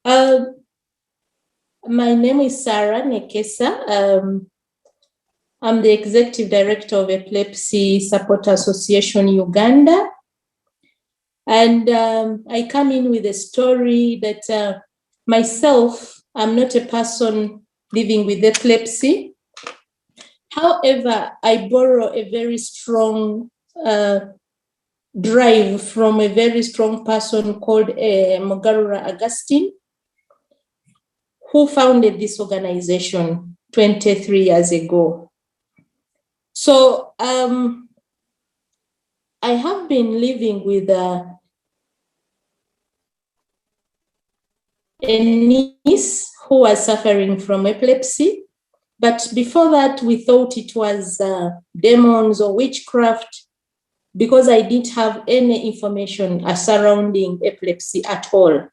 My name is Sarah Nekesa. I'm the Executive Director of Epilepsy Support Association Uganda. And I come in with a story that myself, I'm not a person living with epilepsy. However, I borrow a very strong drive from a very strong person called Mugarura Augustine, who founded this organization 23 years ago. So I have been living with a niece who was suffering from epilepsy. But before that, we thought it was demons or witchcraft because I didn't have any information surrounding epilepsy at all.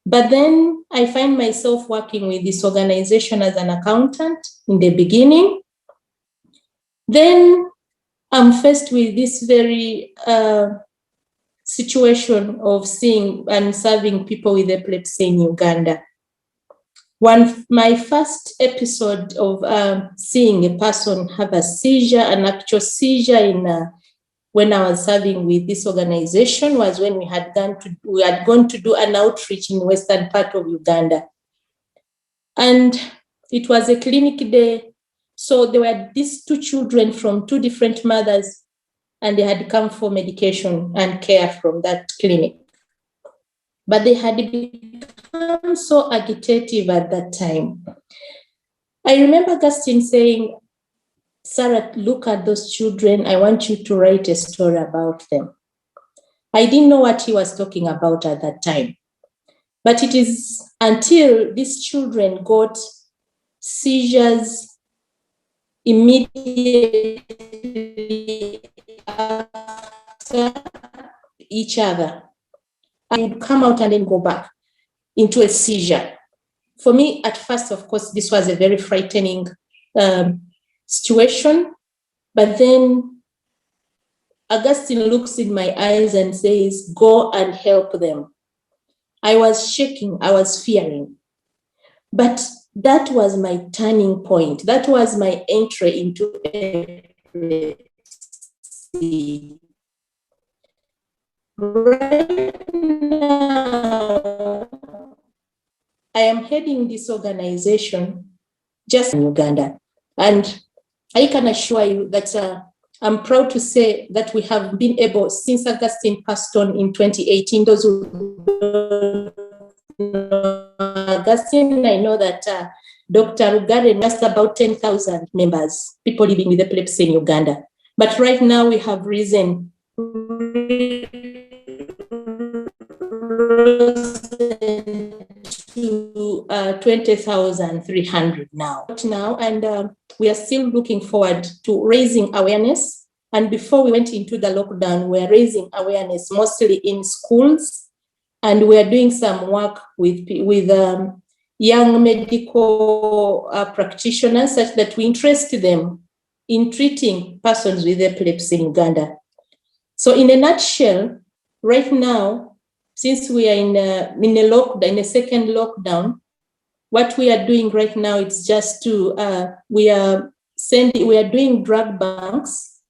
But then I find myself working with this organization as an accountant in the beginning. Then I'm faced with this very situation of seeing and serving people with epilepsy in Uganda. My first episode of seeing a person have a seizure, an actual seizure when I was serving with this organization was when we had gone to do an outreach in western part of Uganda. And it was a clinic day. So there were these two children from two different mothers, and they had come for medication and care from that clinic. But they had become so agitative at that time. I remember Augustine saying, Sarah, look at those children. I want you to write a story about them. I didn't know what he was talking about at that time. But it is until these children got seizures immediately after each other. I would come out and then go back into a seizure. For me, at first, of course, this was a very frightening situation. But then Augustine looks in my eyes and says, go and help them. I was shaking, I was fearing. But that was my turning point. That was my entry into epilepsy. Right now, I am heading this organization just in Uganda. And I can assure you that I'm proud to say that we have been able, since Augustine passed on in 2018, those who know Augustine, I know that Dr. Rugare just about 10,000 members, people living with epilepsy in Uganda. But right now we have risen to 20,300 now. And we are still looking forward to raising awareness. And before we went into the lockdown, we are raising awareness mostly in schools. And we are doing some work with young medical practitioners such that we interest them in treating persons with epilepsy in Uganda. So in a nutshell, right now, since we are in a second lockdown, what we are doing right now is just to we are doing drug banks,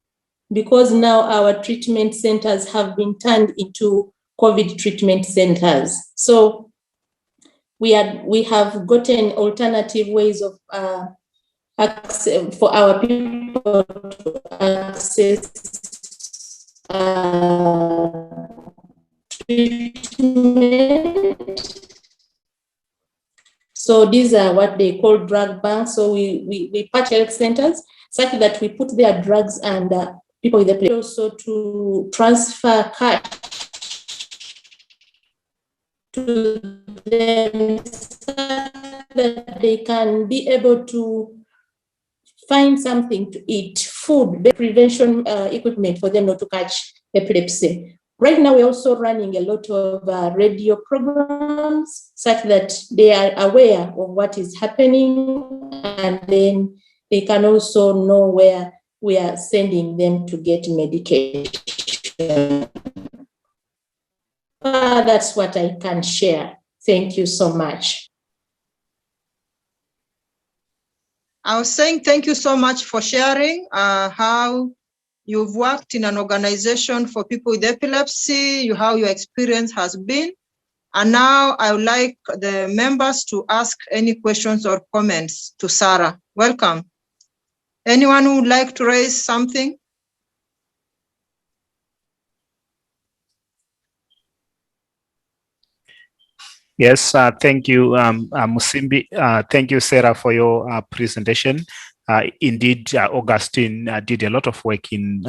because now our treatment centers have been turned into COVID treatment centers. So we have gotten alternative ways of access for our people to access treatment. So these are what they call drug banks. So we patch health centers such that we put their drugs and people with epilepsy also to transfer cash to them so that they can be able to find something to eat, food, prevention equipment for them not to catch epilepsy. Right now, we're also running a lot of radio programs such that they are aware of what is happening, and then they can also know where we are sending them to get medication. That's what I can share. Thank you so much. I was saying thank you so much for sharing how you've worked in an organization for people with epilepsy, how your experience has been. And now I would like the members to ask any questions or comments to Sarah. Welcome. Anyone who would like to raise something? Yes, thank you, Musimbi. Thank you, Sarah, for your presentation. Indeed, Augustine did a lot of work in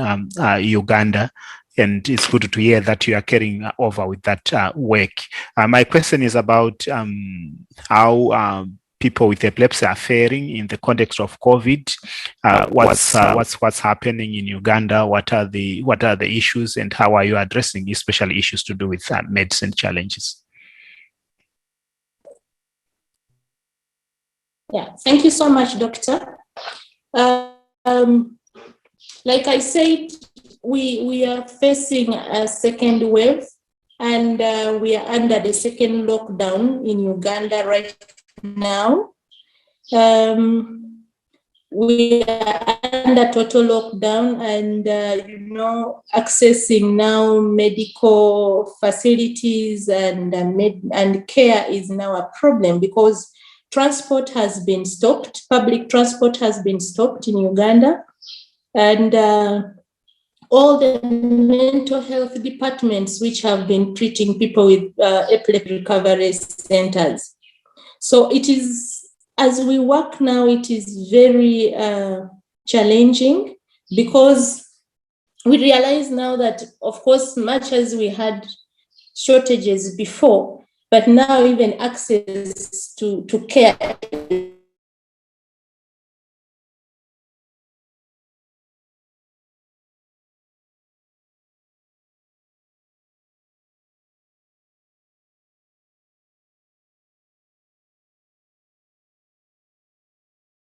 Uganda, and it's good to hear that you are carrying over with that work. My question is about how people with epilepsy are faring in the context of COVID. What's happening in Uganda? What are the issues, and how are you addressing especially issues to do with medicine challenges? Yeah, thank you so much, Doctor. Like I said, we are facing a second wave, and we are under the second lockdown in Uganda right now. We are under total lockdown, and accessing now medical facilities and care is now a problem, because transport has been stopped. Public transport has been stopped in Uganda, and all the mental health departments which have been treating people with epilepsy recovery centers. So it is, as we work now, it is very challenging, because we realize now that, of course, much as we had shortages before, but now even access to care